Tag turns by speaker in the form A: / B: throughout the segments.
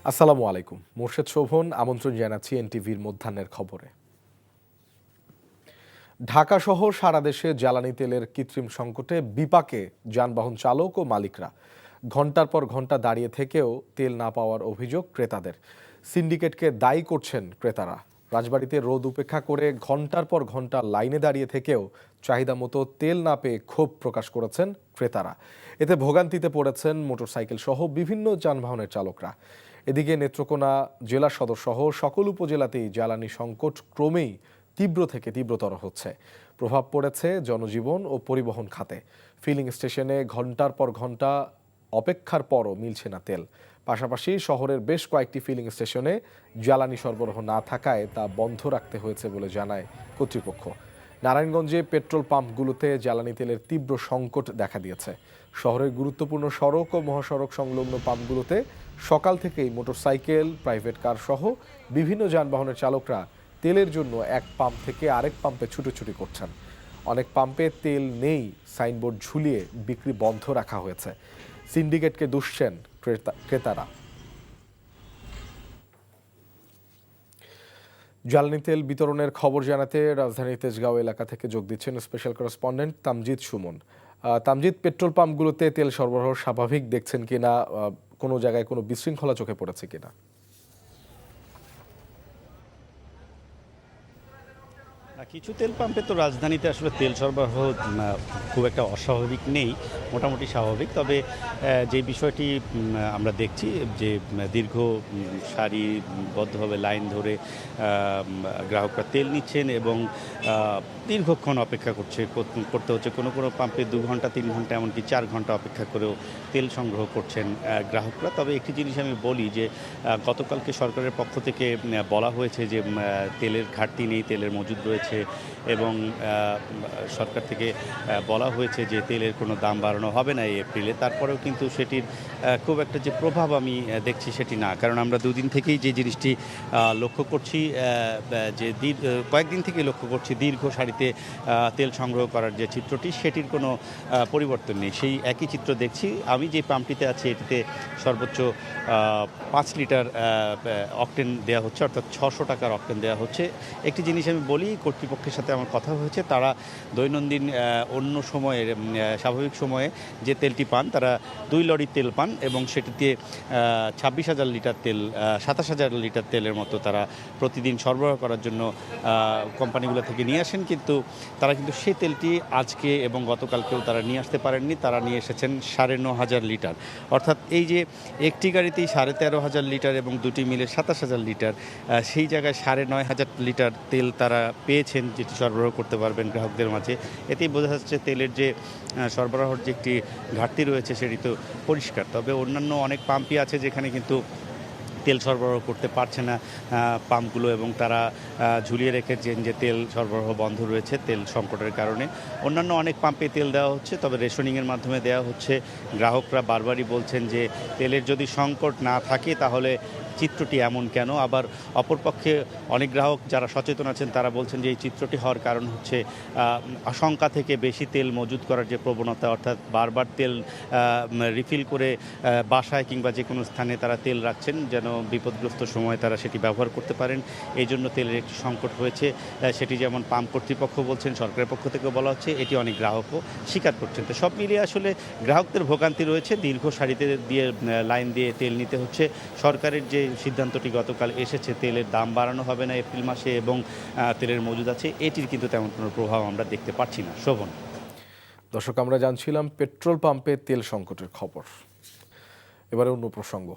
A: আসসালামু আলাইকুম। মোর্শেদ শোভন আমন্ত্রণ জানাচ্ছি এনটিভির মধ্যাহ্নের খবরে। ঢাকা সহ সারা দেশে জ্বালানি তেলের কৃত্রিম সংকটে বিপাকে যানবাহন চালক ও মালিকরা। ঘন্টার পর ঘন্টা দাঁড়িয়ে থেকেও তেল না পাওয়ার অভিযোগ ক্রেতাদের। সিন্ডিকেটকে দায়ী করছেন ক্রেতারা। রাজবাড়ীতে রোদ উপেক্ষা করে ঘন্টার পর ঘন্টা লাইনে দাঁড়িয়ে থেকেও চাহিদা মতো তেল না পেয়ে ক্ষোভ প্রকাশ করেছেন ক্রেতারা। এতে ভোগান্তিতে পড়েছেন মোটরসাইকেল সহ বিভিন্ন যানবাহনের চালকরা। এদিকে নেত্রকোনা জেলা সদর সহ সকল উপজেলাতেই জ্বালানি সংকট ক্রমেই তীব্র থেকে তীব্রতর হচ্ছে। প্রভাব পড়েছে জনজীবন ও পরিবহন খাতে। ফিলিং স্টেশনে ঘন্টার পর ঘন্টা অপেক্ষার পরও মিলছে না তেল। পাশাপাশি শহরের বেশ কয়েকটি ফিলিং স্টেশনে জ্বালানি সরবরাহ না থাকায় তা বন্ধ রাখতে হয়েছে বলে জানায় কর্তৃপক্ষ। নারায়ণগঞ্জে পেট্রোল পাম্পগুলোতে জ্বালানি তেলের তীব্র সংকট দেখা দিয়েছে। শহরের গুরুত্বপূর্ণ সড়ক ও মহাসড়ক সংলগ্ন পাম্পগুলোতে সকাল থেকেই মোটরসাইকেল, প্রাইভেট কার সহ বিভিন্ন যানবাহনের চালকরা তেলের জন্য এক পাম্প থেকে আরেক পাম্পে ছুটোছুটি করছেন। অনেক পাম্পে তেল নেই সাইনবোর্ড ঝুলিয়ে বিক্রি বন্ধ রাখা হয়েছে। সিন্ডিকেটকে দুষছেন ক্রেতারা। জ্বালানি তেল বিতরণের খবর জানাতে রাজধানীর তেজগাঁও এলাকা থেকে যোগ দিচ্ছেন special correspondent Tamjid Suman. Tamjid, petrol পাম্পগুলোতে তেল সরবরাহ স্বাভাবিক দেখছেন কিনা, কোনো জায়গায় কোনো বিশৃঙ্খলা চোখে পড়েছে কিনা?
B: কিছু তেল পাম্পে তো রাজধানীতে আসলে তেল সরবরাহ খুব একটা অস্বাভাবিক নেই, মোটামুটি স্বাভাবিক। তবে যে বিষয়টি আমরা দেখছি যে দীর্ঘ সারিবদ্ধভাবে লাইন ধরে গ্রাহকরা তেল নিচ্ছেন এবং দীর্ঘক্ষণ অপেক্ষা করতে হচ্ছে। কোনো কোনো পাম্পে 2 ঘন্টা 3 ঘন্টা এমনকি 4 ঘন্টা অপেক্ষা করেও তেল সংগ্রহ করছেন গ্রাহকরা। তবে একটি জিনিস আমি বলি যে গতকালকে সরকারের পক্ষ থেকে বলা হয়েছে যে তেলের ঘাটতি নেই, তেলের মজুদ রয়েছে এবং সরকার থেকে বলা হয়েছে যে তেলের কোনো দাম বাড়ানো হবে না এই এপ্রিলে। তারপরেও কিন্তু সেটির খুব একটা যে প্রভাব আমি দেখছি সেটি না, কারণ আমরা দুদিন থেকেই যে জিনিসটি লক্ষ্য করছি, যে কয়েকদিন থেকেই লক্ষ্য করছি দীর্ঘ সারিতে তেল সংগ্রহ করার যে চিত্রটি সেটির কোনো পরিবর্তন নেই, সেই একই চিত্র দেখছি। আমি যে পাম্পটিতে আছি এটিতে সর্বোচ্চ 5 লিটার অকটেন দেওয়া হচ্ছে, অর্থাৎ 600 টাকার অকটেন দেওয়া হচ্ছে। একটি জিনিস আমি বলি, কর্তৃপক্ষের সাথে আমার কথা হয়েছে, তারা দৈনন্দিন অন্য সময়ের স্বাভাবিক সময়ে যে তেলটি পান তারা 2 লরি তেল পান এবং সেটিতে 26,000 লিটার তেল, 27,000 লিটার তেলের মতো তারা প্রতিদিন সরবরাহ করার জন্য কোম্পানিগুলো থেকে নিয়ে আসেন। কিন্তু তারা কিন্তু সেই তেলটি আজকে এবং গতকালকেও তারা নিয়ে আসতে পারেননি। তারা নিয়ে এসেছেন 9,500 লিটার, অর্থাৎ এই যে একটি গাড়িতেই 13,500 লিটার এবং দুটি মিলে 27,000 লিটার, সেই জায়গায় 9,500 লিটার তেল তারা পেয়েছেন, যেটি সরবরাহ করতে পারবেন গ্রাহকদের মাঝে। এতেই বোঝা যাচ্ছে তেলের যে সরবরাহের যে একটি ঘাটতি রয়েছে সেটি তো পরিষ্কার। তবে অন্যান্য অনেক পাম্পই আছে যেখানে কিন্তু তেল সরবরাহ করতে পারছে না পাম্পগুলো এবং তারা ঝুলিয়ে রেখেছেন যে তেল সরবরাহ বন্ধ রয়েছে তেল সংকটের কারণে। অন্যান্য অনেক পাম্পে তেল দেওয়া হচ্ছে, তবে রেশনিংয়ের মাধ্যমে দেওয়া হচ্ছে। গ্রাহকরা বারবারই বলছেন যে তেলের যদি সংকট না থাকে তাহলে চিত্রটি এমন কেন। আবার অপরপক্ষে অনেক গ্রাহক যারা সচেতন আছেন তারা বলছেন যে এই চিত্রটি হওয়ার কারণ হচ্ছে আশঙ্কা থেকে বেশি তেল মজুত করার যে প্রবণতা, অর্থাৎ বারবার তেল রিফিল করে বাসায় কিংবা যে কোনো স্থানে তারা তেল রাখছেন যেন বিপদগ্রস্ত সময়ে তারা সেটি ব্যবহার করতে পারেন। এই জন্য তেলের একটি সংকট হয়েছে, সেটি যেমন পাম্প কর্তৃপক্ষ বলছেন, সরকারের পক্ষ থেকে বলা হচ্ছে, এটি অনেক গ্রাহকও স্বীকার করছেন। তো সব মিলিয়ে আসলে গ্রাহকদের ভোগান্তি রয়েছে, দীর্ঘ সারিতে দিয়ে লাইন দিয়ে তেল নিতে হচ্ছে। সরকারের যে সিদ্ধান্তটি গতকাল এসেছে তেলের দাম বাড়ানো হবে না এপ্রিল মাসে এবং তেলের মজুদ আছে, এটির কিন্তু তেমন কোনো প্রভাব আমরা দেখতে পাচ্ছি না। শোভন।
A: দর্শক, আমরা জানছিলাম পেট্রোল পাম্পে তেল সংকটের খবর। এবারে অন্য প্রসঙ্গ।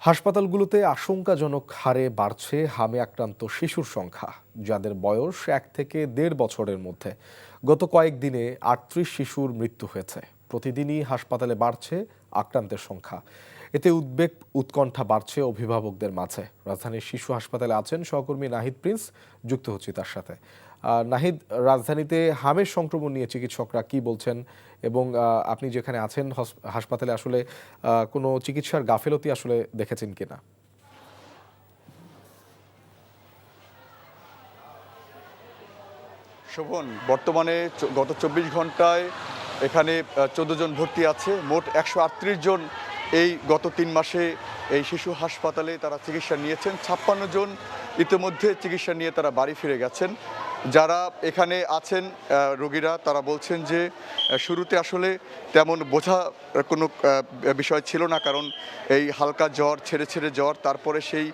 A: হাসপাতালগুলোতে আশঙ্কাজনক হারে বাড়ছে হামে আক্রান্ত শিশুর সংখ্যা, যাদের বয়স 1 থেকে 1.5 বছরের মধ্যে। গত কয়েকদিনে 38 শিশুর মৃত্যু হয়েছে। প্রতিদিনই হাসপাতালে বাড়ছে আক্রান্তের সংখ্যা। এতে উদ্বেগ উৎকণ্ঠা বাড়ছে অভিভাবকদের মাঝে। রাজধানীর শিশু হাসপাতালে আছেন সহকর্মী নাহিদ প্রিন্স, যুক্ত হচ্ছি তার সাথে। নাহিদ, রাজধানীতে হামের সংক্রমণ নিয়ে চিকিৎসকরা কি বলছেন এবং আপনি যেখানে আছেন হাসপাতালে আসলে কোনো চিকিৎসার গাফেলতি আসলে দেখেছেন কিনা?
C: শোভন, বর্তমানে গত 24 ঘন্টায় এখানে 14 জন ভর্তি আছে। মোট 138 জন এই গত 3 মাসে এই শিশু হাসপাতালে তারা চিকিৎসা নিয়েছেন। 56 জন ইতিমধ্যে চিকিৎসা নিয়ে তারা বাড়ি ফিরে গেছেন। যারা এখানে আছেন রোগীরা তারা বলছেন যে শুরুতে আসলে তেমন বোঝা কোনো বিষয় ছিল না, কারণ এই হালকা জ্বর, ছেড়ে ছেড়ে জ্বর, তারপরে সেই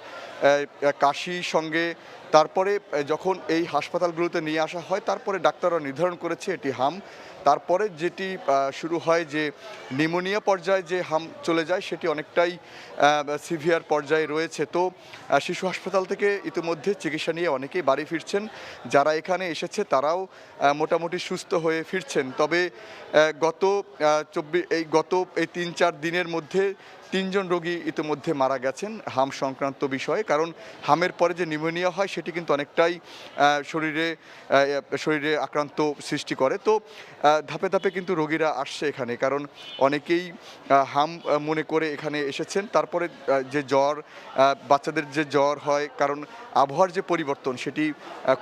C: কাশি সঙ্গে তারপরে যখন এই হাসপাতালগুলোতে নিয়ে আসা হয় তারপরে ডাক্তাররা নির্ধারণ করেছে এটি হাম। তারপরে যেটি শুরু হয় যে নিউমোনিয়া পর্যায়ে যে হাম চলে যায় সেটি অনেকটাই সিভিয়ার পর্যায়ে রয়েছে। তো শিশু হাসপাতাল থেকে ইতিমধ্যে চিকিৎসা নিয়ে অনেকেই বাড়ি ফিরছেন। যারা এখানে এসেছে তারাও মোটামুটি সুস্থ হয়ে ফিরছেন। তবে গত 3-4 দিনের মধ্যে 3 জন রোগী ইতিমধ্যে মারা গেছেন হাম সংক্রান্ত বিষয়ে, কারণ হামের পরে যে নিউমোনিয়া হয় সেটি কিন্তু অনেকটাই শরীরে আক্রান্ত সৃষ্টি করে। তো ধাপে ধাপে কিন্তু রোগীরা আসছে এখানে, কারণ অনেকেই হাম মনে করে এখানে এসেছেন। তারপরে যে জ্বর, বাচ্চাদের যে জ্বর হয়, কারণ আবহাওয়ার যে পরিবর্তন সেটি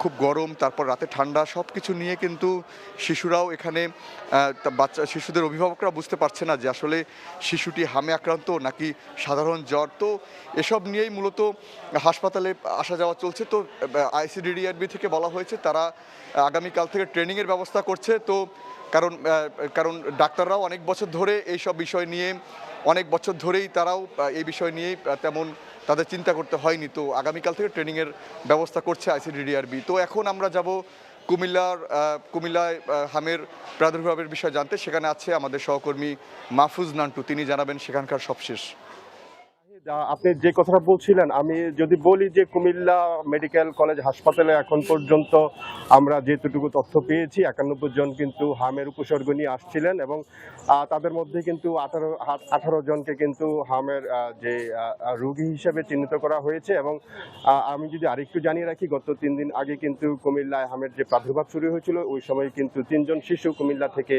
C: খুব গরম, তারপর রাতে ঠান্ডা, সব কিছু নিয়ে কিন্তু শিশুরাও এখানে শিশুদের অভিভাবকরা বুঝতে পারছে না যে আসলে শিশুটি হামে আক্রান্ত নাকি সাধারণ জ্বর। তো এসব নিয়েই মূলত হাসপাতালে আসা যাওয়া চলছে। তো আইসিডিডিআরবি থেকে বলা হয়েছে তারা আগামীকাল থেকে ট্রেনিংয়ের ব্যবস্থা করছে। তো কারণ ডাক্তাররাও অনেক বছর ধরে এইসব বিষয় নিয়ে তারাও এই বিষয় নিয়েই তেমন তাদের চিন্তা করতে হয়নি। তো আগামীকাল থেকে ট্রেনিংয়ের ব্যবস্থা করছে আইসিডিডিআরবি। তো এখন আমরা যাব কুমিল্লায় হামের প্রাদুর্ভাবের বিষয় জানতে। সেখানে আছে আমাদের সহকর্মী মাহফুজ নান্টু, তিনি জানাবেন সেখানকার সবশেষ।
D: আপনি যে কথাটা বলছিলেন, আমি যদি বলি যে কুমিল্লা মেডিকেল কলেজ হাসপাতালে এখন পর্যন্ত আমরা যেটুকু তথ্য পেয়েছি 91 জন কিন্তু হামের উপসর্গ নিয়ে আসছিলেন এবং তাদের মধ্যে কিন্তু 18 জনকে কিন্তু হামের যে রোগী হিসেবে চিহ্নিত করা হয়েছে। এবং আমি যদি আরেকটু জানিয়ে রাখি, গত 3 দিন আগে কিন্তু কুমিল্লায় হামের যে প্রাদুর্ভাব শুরু হয়েছিল ওই সময় কিন্তু 3 জন শিশু কুমিল্লা থেকে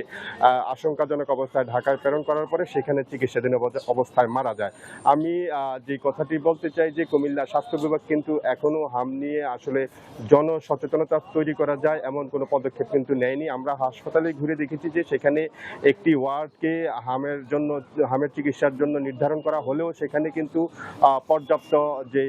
D: আশঙ্কাজনক অবস্থায় ঢাকায় প্রেরণ করার পরে সেখানে চিকিৎসাধীন অবস্থায় মারা যায়। আমি যে কথাটি বলতে চাই যে কুমিল্লা স্বাস্থ্য বিভাগ কিন্তু এখনো হাম নিয়ে আসলে জনসচেতনতা তৈরি করা যায় এমন কোনো পদক্ষেপ কিন্তু নেয়নি। আমরা হাসপাতালে ঘুরে দেখেছি যে সেখানে একটি ওয়ার্ডকে হামের চিকিৎসার জন্য নির্ধারণ করা হলেও সেখানে কিন্তু পর্যাপ্ত যে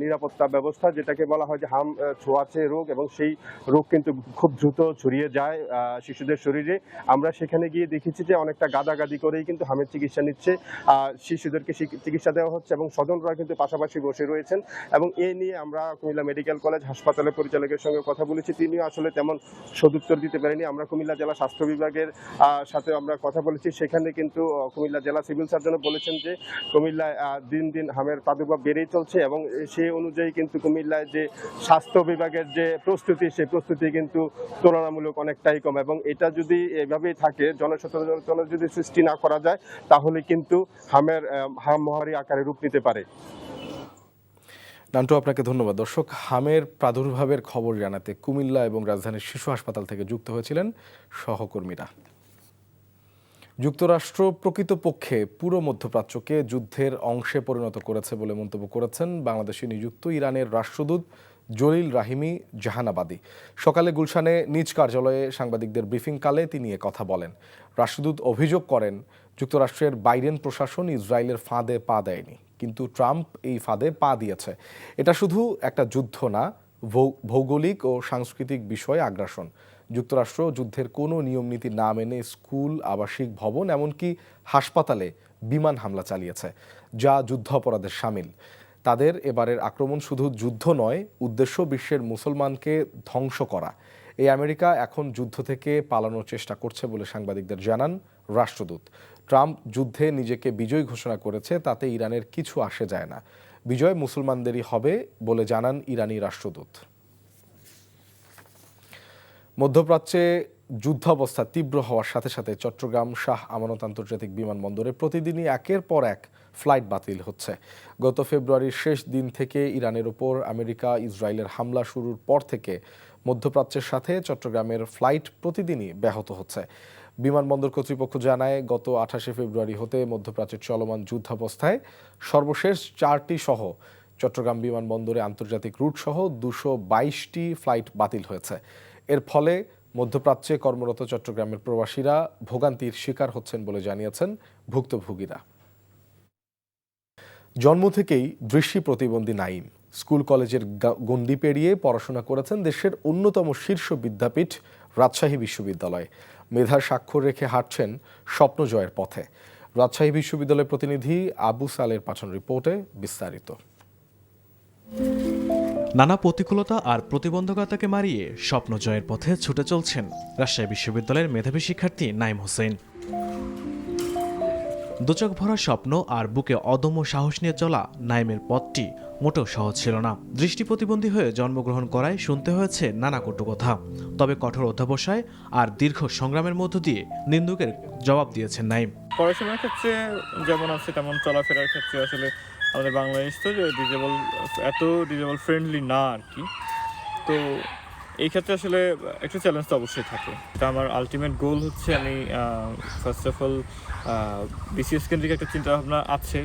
D: নিরাপত্তা ব্যবস্থা, যেটাকে বলা হয় যে হাম ছোঁয়াচে রোগ, এবং সেই রোগ কিন্তু খুব দ্রুত ছড়িয়ে যায় শিশুদের শরীরে। আমরা সেখানে গিয়ে দেখেছি যে অনেকটা গাদাগাদি করেই কিন্তু হামের চিকিৎসা নিচ্ছে, শিশুদেরকে চিকিৎসা দেওয়া হচ্ছে এবং স্বজনরা কিন্তু পাশাপাশি বসে রয়েছেন। এবং এ নিয়ে আমরা কুমিল্লা মেডিকেল কলেজ হাসপাতালের পরিচালকের সঙ্গে কথা বলেছি, তিনিও আসলে তেমন সদুত্তর দিতে পারেনি। আমরা কুমিল্লা জেলা স্বাস্থ্য বিভাগের সাথে আমরা কথা বলেছি, সেখানে কিন্তু কুমিল্লা জেলা সিভিল সার্জন বলেছেন যে কুমিল্লায় দিন দিন হামের প্রাদুর্ভাব বেড়েই চলছে এবং সেই অনুযায়ী কিন্তু কুমিল্লায় যে স্বাস্থ্য বিভাগের যে প্রস্তুতি, সেই প্রস্তুতি কিন্তু তুলনামূলক অনেকটাই কম। এবং এটা যদি এভাবেই থাকে, জনসচেতনতা যদি সৃষ্টি না করা যায়, তাহলে কিন্তু হাম মহামারী আকারে রূপ নিতে পারে।
A: নান্টু, আপনাকে ধন্যবাদ। দর্শক, হামের প্রাদুর্ভাবের খবর জানাতে কুমিল্লা এবং রাজধানীর শিশু হাসপাতাল থেকে যুক্ত হয়েছিলেন সহকর্মীরা। যুক্তরাষ্ট্র প্রকৃতপক্ষে পুরো মধ্যপ্রাচ্যকে যুদ্ধের অংশে পরিণত করেছে বলে মন্তব্য করেছেন বাংলাদেশে নিযুক্ত ইরানের রাষ্ট্রদূত জলিল রাহিমি জাহানাবাদী। সকালে গুলশানে নিজ কার্যালয়ে সাংবাদিকদের ব্রিফিংকালে তিনি কথা বলেন। রাষ্ট্রদূত অভিযোগ করেন, যুক্তরাষ্ট্রের বাইডেন প্রশাসন ইসরায়েলের ফাঁদে পা দেয়নি, কিন্তু ট্রাম্প এই ফাঁদে পা দিয়েছে। এটা শুধু একটা যুদ্ধ না, ভৌগোলিক ও সাংস্কৃতিক বিষয়ে আগ্রাসন। যুক্তরাষ্ট্র যুদ্ধের কোনো নিয়মনীতি না মেনে স্কুল, আবাসিক ভবন, এমনকি হাসপাতালে বিমান হামলা চালিয়েছে, যা যুদ্ধ অপরাধের শামিল। তাদের এবারের আক্রমণ শুধু যুদ্ধ নয়, উদ্দেশ্য বিশ্বের মুসলমানকে ধ্বংস করা। এই আমেরিকা এখন যুদ্ধ থেকে পালানোর চেষ্টা করছে বলে সাংবাদিকদের জানান রাষ্ট্রদূত। ট্রাম্প যুদ্ধে নিজেকে বিজয়ী ঘোষণা করেছে, তাতে ইরানের কিছু আসে যায় না। বিজয় মুসলমানদেরই হবে বলে জানান ইরানি রাষ্ট্রদূত। মধ্যপ্রাচ্যে যুদ্ধাবস্থা তীব্র হওয়ার সাথে সাথে চট্টগ্রাম শাহ আমানত আন্তর্জাতিক বিমানবন্দরে প্রতিদিনই একের পর এক ফ্লাইট বাতিল হচ্ছে। গত ফেব্রুয়ারির শেষ দিন থেকে ইরানের ওপর আমেরিকা ইসরায়েলের হামলা শুরুর পর থেকে মধ্যপ্রাচ্যের সাথে চট্টগ্রামের ফ্লাইট প্রতিদিনই ব্যাহত হচ্ছে। বিমানবন্দর কর্তৃপক্ষ জানায়, গত 28 ফেব্রুয়ারি হতে মধ্যপ্রাচ্যের চলমান যুদ্ধাবস্থায় সর্বশেষ 4টি সহ চট্টগ্রাম বিমানবন্দরে আন্তর্জাতিক রুট সহ 222টি ফ্লাইট বাতিল হয়েছে। এর ফলে মধ্যপ্রাচ্যে কর্মরত চট্টগ্রামের প্রবাসীরা ভোগান্তির শিকার হচ্ছেন বলে জানিয়েছেন ভুক্তভোগীরা। জন্ম থেকেই দৃষ্টি প্রতিবন্ধী নাইম স্কুল কলেজের গণ্ডি পেরিয়ে পড়াশোনা করেছেন দেশের অন্যতম শীর্ষ বিদ্যাপীঠ রাজশাহী বিশ্ববিদ্যালয়ে। মেধার স্বাক্ষর রেখে হাঁটছেন স্বপ্ন জয়ের পথে। রাজশাহী বিশ্ববিদ্যালয়ের প্রতিনিধি আবু সালের পাঠানো রিপোর্টে বিস্তারিত।
E: নানা প্রতিকূলতা আর প্রতিবন্ধকতাকে মারিয়ে স্বপ্ন জয়ের পথে ছুটে চলছেন রাজশাহী বিশ্ববিদ্যালয়ের মেধাবী শিক্ষার্থী নাইম হোসেন। দুচোখ ভরা স্বপ্ন আর বুকে অদম্য সাহস নিয়ে চলা নাইমের পথটি মোটেও সহজ ছিল না। দৃষ্টি প্রতিবন্ধী হয়ে জন্মগ্রহণ করায় শুনতে হয়েছে নানা কটু কথা। তবে কঠোর অধ্যাবসায় আর দীর্ঘ সংগ্রামের মধ্য দিয়ে নিন্দুকের জবাব দিয়েছেন নাইম।
F: পড়াশোনার ক্ষেত্রে যেমন আছে তেমন চলাফেরার ক্ষেত্রে আসলে আমাদের বাংলাদেশ তো এত ডিজেবল ফ্রেন্ডলি না আর কি। তো এই ক্ষেত্রে আসলে একটা চ্যালেঞ্জ তো অবশ্যই থাকে। তা আমার আলটিমেট গোল হচ্ছে আমি ফার্স্ট অফ অল বিসিএস কেন্দ্রিক একটা চিন্তাভাবনা আছে।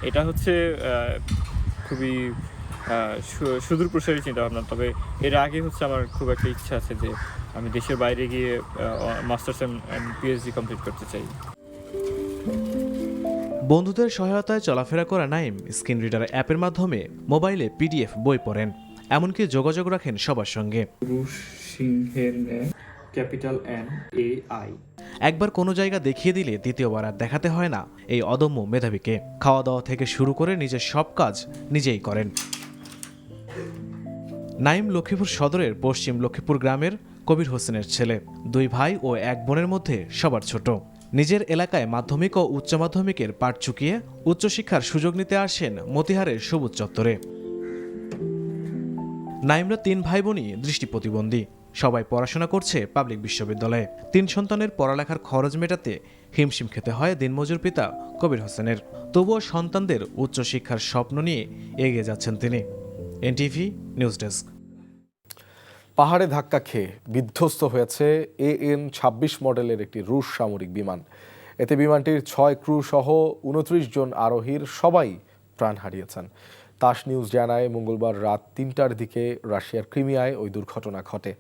F: এটা হচ্ছে খুবই সুদূর প্রসারী চিন্তাভাবনা। তবে এর আগে হচ্ছে আমার খুব একটা ইচ্ছা আছে যে আমি দেশের বাইরে গিয়ে মাস্টার্স অ্যান্ড পিএইচডি কমপ্লিট করতে চাই।
E: বন্ধুদের সহায়তায় চলাফেরা করা নাইম স্ক্রিন রিডার অ্যাপের মাধ্যমে মোবাইলে পিডিএফ বই পড়েন, এমনকি যোগাযোগ রাখেন সবার সঙ্গে। একবার কোনো জায়গা দেখিয়ে দিলে দ্বিতীয়বার আর দেখাতে হয় না এই অদম্য মেধাবীকে। খাওয়া দাওয়া থেকে শুরু করে নিজের সব কাজ নিজেই করেন। নাইম লক্ষ্মীপুর সদরের পশ্চিম লক্ষ্মীপুর গ্রামের কবির হোসেনের ছেলে। 2 ভাই ও 1 বোনের মধ্যে সবার ছোট। নিজের এলাকায় মাধ্যমিক ও উচ্চ মাধ্যমিকের পাঠ চুকিয়ে উচ্চশিক্ষার সুযোগ নিতে আসেন মতিহারের সবুজ চত্বরে। নাইমরা 3 ভাই বোনই দৃষ্টি প্রতিবন্ধী। সবাই পড়াশোনা করছে পাবলিক বিশ্ববিদ্যালয়ে। 3 সন্তানের পড়ালেখার খরচ মেটাতে হিমশিম খেতে হয় দিনমজুর পিতা কবির হোসেনের। তবুও সন্তানদের উচ্চশিক্ষার স্বপ্ন নিয়ে এগিয়ে যাচ্ছেন তিনি। NTV news desk.
A: পাহাড়ে ধাক্কা খেয়ে বিধ্বস্ত হয়েছে AN-26 মডেলের একটি রুশ সামরিক বিমান। এতে বিমানটির 6 ক্রু সহ 29 জন আরোহীর সবাই প্রাণ হারিয়েছেন। তাস নিউজ জানায় মঙ্গলবার রাত 3টার দিকে রাশিয়ার ক্রিমিয়ায় ওই দুর্ঘটনা ঘটে।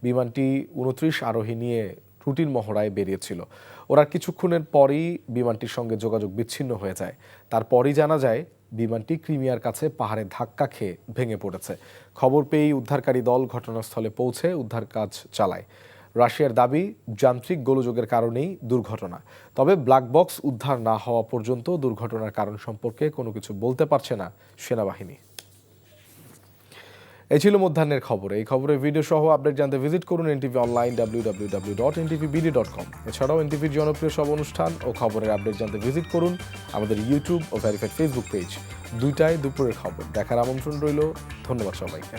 A: বিমানটি 29 আরোহী নিয়ে রুটিন মহড়ায় বেরিয়েছিল। ওরা কিছুক্ষণের পরই বিমানটির সঙ্গে যোগাযোগ বিচ্ছিন্ন হয়ে যায়। তারপরই জানা যায় বিমানটি ক্রিমিয়ার কাছে পাহাড়ে ধাক্কা খেয়ে ভেঙে পড়েছে। খবর পেয়েই উদ্ধারকারী দল ঘটনাস্থলে পৌঁছে উদ্ধার কাজ চালায়। রাশিয়ার দাবি যান্ত্রিক গোলযোগের কারণেই দুর্ঘটনা। তবে ব্ল্যাক বক্স উদ্ধার না হওয়া পর্যন্ত দুর্ঘটনার কারণ সম্পর্কে কোনো কিছু বলতে পারছে না সেনাবাহিনী। এই ছিল মধ্যাহ্নের খবর। এই খবরের ভিডিও সহ আপডেট জানতে ভিজিট করুন এনটিভি অনলাইন www.ntvbd.com। এছাড়াও এনটিভির জনপ্রিয় সব অনুষ্ঠান ও খবরের আপডেট জানতে ভিজিট করুন আমাদের ইউটিউব ও ভেরিফাইড ফেসবুক পেজ। 2টায় দুপুরের খবর দেখার আমন্ত্রণ রইল। ধন্যবাদ সবাইকে।